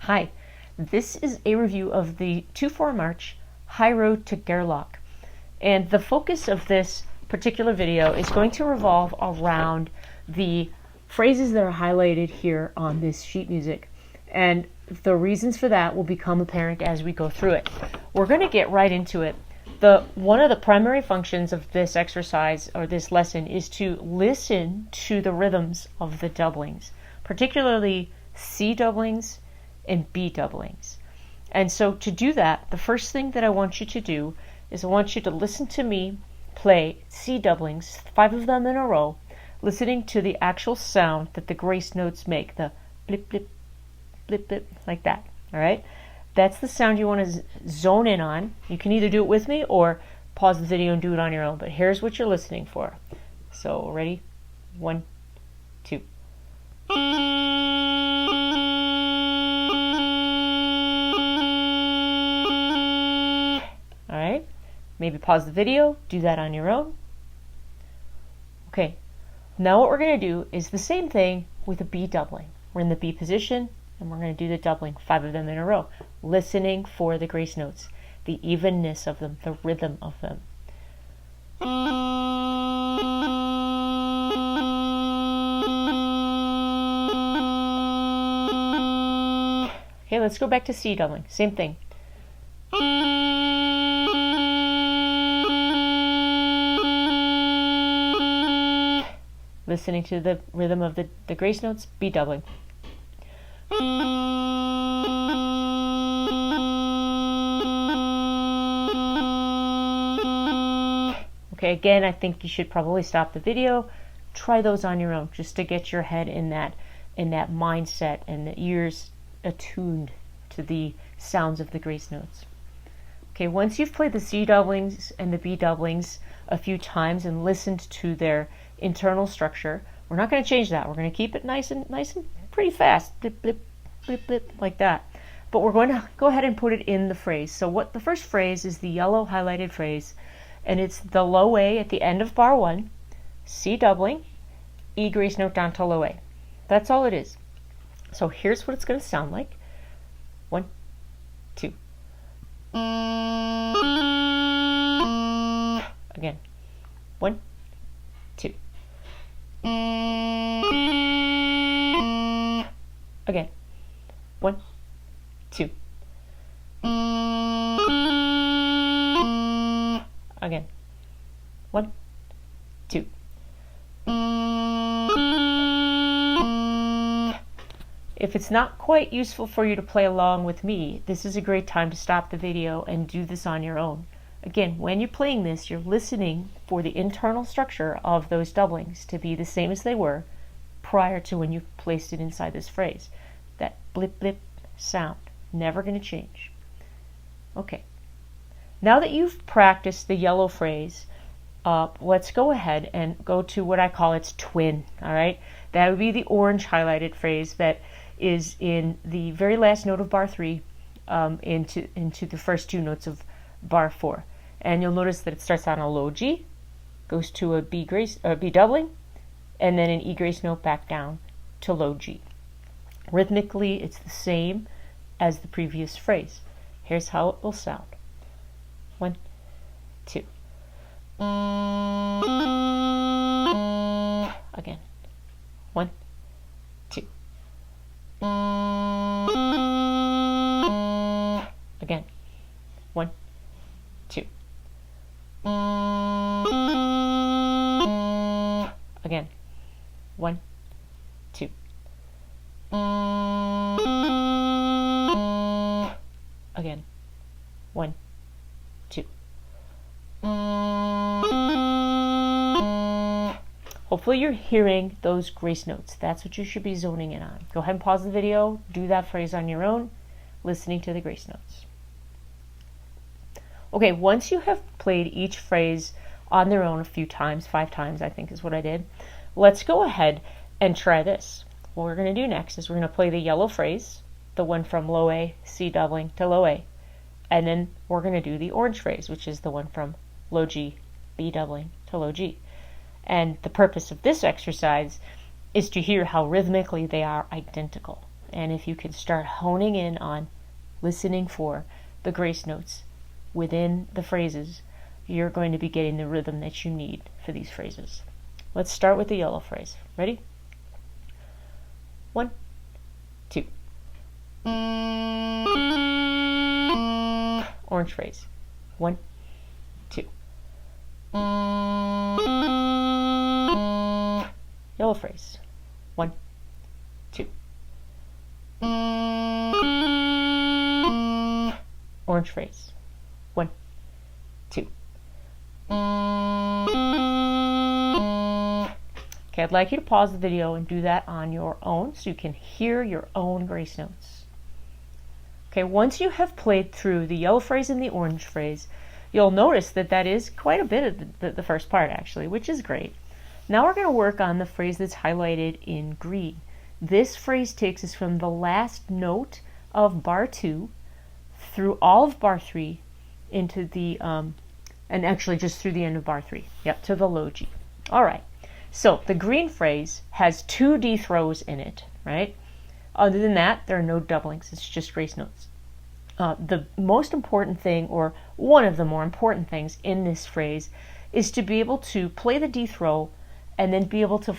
Hi, this is a review of the 2/4 March High Road to Gairloch, and the focus of this particular video is going to revolve around the phrases that are highlighted here on this sheet music, and the reasons for that will become apparent as we go through it. We're going to get right into it. One of the primary functions of this exercise or this lesson is to listen to the rhythms of the doublings, particularly C doublings and B doublings. And so to do that, the first thing that I want you to do is I want you to listen to me play C doublings, 5 of them in a row, listening to the actual sound that the grace notes make, the blip, blip, blip, blip, like that. All right? That's the sound you want to zone in on. You can either do it with me or pause the video and do it on your own, but here's what you're listening for. So, ready? 1, 2. All right? Maybe pause the video, do that on your own. Okay, now what we're going to do is the same thing with a B doubling. We're in the B position, and we're going to do the doubling, 5 of them in a row, listening for the grace notes, the evenness of them, the rhythm of them. Okay, let's go back to C doubling, same thing. Listening to the rhythm of the grace notes, B doubling. Okay, again, I think you should probably stop the video, try those on your own, just to get your head in that mindset and the ears attuned to the sounds of the grace notes. Okay, once you've played the C doublings and the B doublings a few times and listened to their internal structure, we're not going to change that. We're going to keep it nice and pretty fast, blip, blip, blip, blip, like that. But we're going to go ahead and put it in the phrase. So what the first phrase is the yellow highlighted phrase, and it's the low A at the end of bar 1, C doubling, E grace note down to low A. That's all it is. So here's what it's going to sound like. 1, 2. Again. 1, 2. Again. 1, 2. Again. 1, 2. If it's not quite useful for you to play along with me, this is a great time to stop the video and do this on your own. Again, when you're playing this, you're listening for the internal structure of those doublings to be the same as they were prior to when you placed it inside this phrase. That blip blip sound, never going to change. Okay, now that you've practiced the yellow phrase, let's go ahead and go to what I call its twin, all right? That would be the orange highlighted phrase that is in the very last note of bar 3 into the first 2 notes of bar 4. And you'll notice that it starts on a low G, goes to a B doubling, and then an E grace note back down to low G. Rhythmically, it's the same as the previous phrase. Here's how it will sound. 1, 2. Again. 1, 2. Again. 1, 2. Again. 1, 2. Again. 1, 2. Hopefully you're hearing those grace notes. That's what you should be zoning in on. Go ahead and pause the video, do that phrase on your own, listening to the grace notes. Okay, once you have played each phrase on their own a few times, 5 times I think is what I did, let's go ahead and try this. What we're going to do next is we're going to play the yellow phrase, the one from low A, C doubling to low A, and then we're going to do the orange phrase, which is the one from low G, B doubling to low G. And the purpose of this exercise is to hear how rhythmically they are identical. And if you can start honing in on listening for the grace notes within the phrases, you're going to be getting the rhythm that you need for these phrases. Let's start with the yellow phrase. Ready? 1, 2. Orange phrase. 1, 2. Yellow phrase. 1, 2. Orange phrase. 1, 2. Okay, I'd like you to pause the video and do that on your own so you can hear your own grace notes. Okay, once you have played through the yellow phrase and the orange phrase, you'll notice that that is quite a bit of the first part actually, which is great. Now we're going to work on the phrase that's highlighted in green. This phrase takes us from the last note of bar 2 through all of bar 3 into the, and actually just through the end of bar 3, yep, to the low G. All right, so the green phrase has 2 D throws in it, right? Other than that, there are no doublings, it's just grace notes. The most important thing, or one of the more important things in this phrase, is to be able to play the D throw and then be able to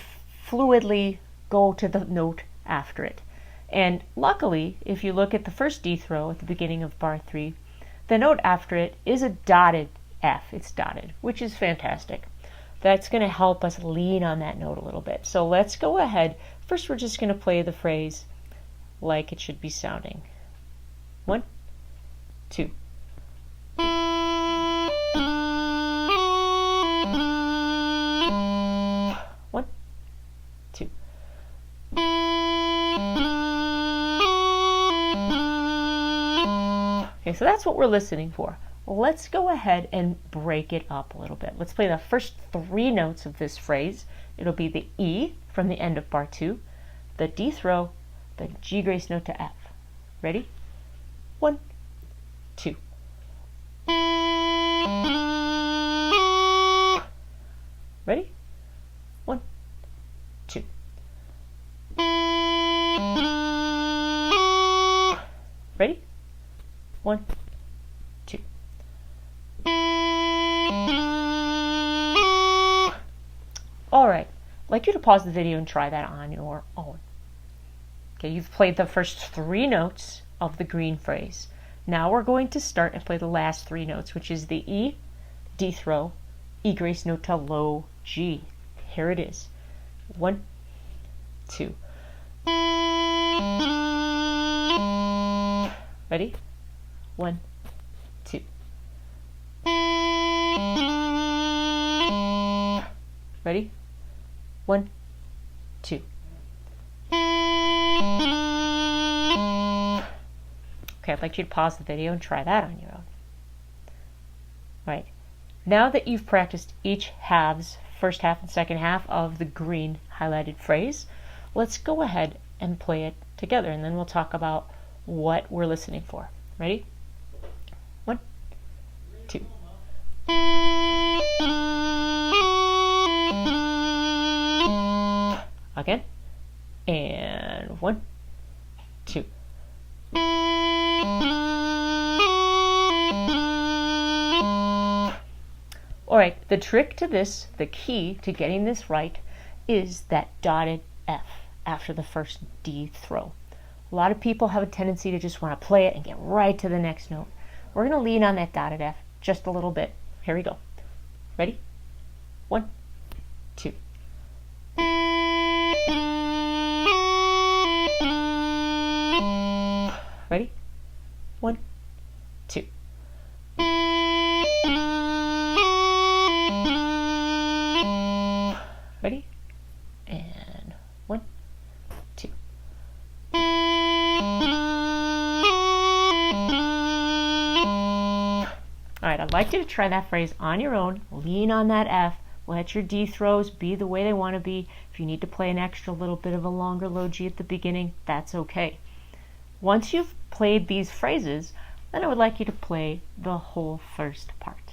fluidly go to the note after it. And luckily, if you look at the first D throw at the beginning of bar 3, the note after it is a dotted F. It's dotted, which is fantastic. That's going to help us lean on that note a little bit. So let's go ahead. First, we're just going to play the phrase like it should be sounding. 1, 2. 1, 2. Okay, so that's what we're listening for. Let's go ahead and break it up a little bit. Let's play the first 3 notes of this phrase. It'll be the E from the end of bar 2, the D throw, the G grace note to F. Ready? 1, 2. Ready? 1, 2. Ready? 1, 2. All right, I'd like you to pause the video and try that on your own. Okay, you've played the first 3 notes of the green phrase. Now we're going to start and play the last 3 notes, which is the E, D throw, E grace note to low G. Here it is. 1, 2. Ready? 1, 2. Ready? 1, 2. Okay, I'd like you to pause the video and try that on your own. Right. Now that you've practiced each halves, first half and second half of the green highlighted phrase, let's go ahead and play it together, and then we'll talk about what we're listening for. Ready? 1, 2. Again. And 1, 2. All right, the trick to this, the key to getting this right, is that dotted F after the first D throw. A lot of people have a tendency to just want to play it and get right to the next note. We're going to lean on that dotted F just a little bit. Here we go. Ready? 1, 2. Ready? 1, 2. Ready? And 1, 2. All right, I'd like you to try that phrase on your own. Lean on that F. Let your D throws be the way they want to be. If you need to play an extra little bit of a longer low G at the beginning, that's okay. Once you've played these phrases, then I would like you to play the whole first part.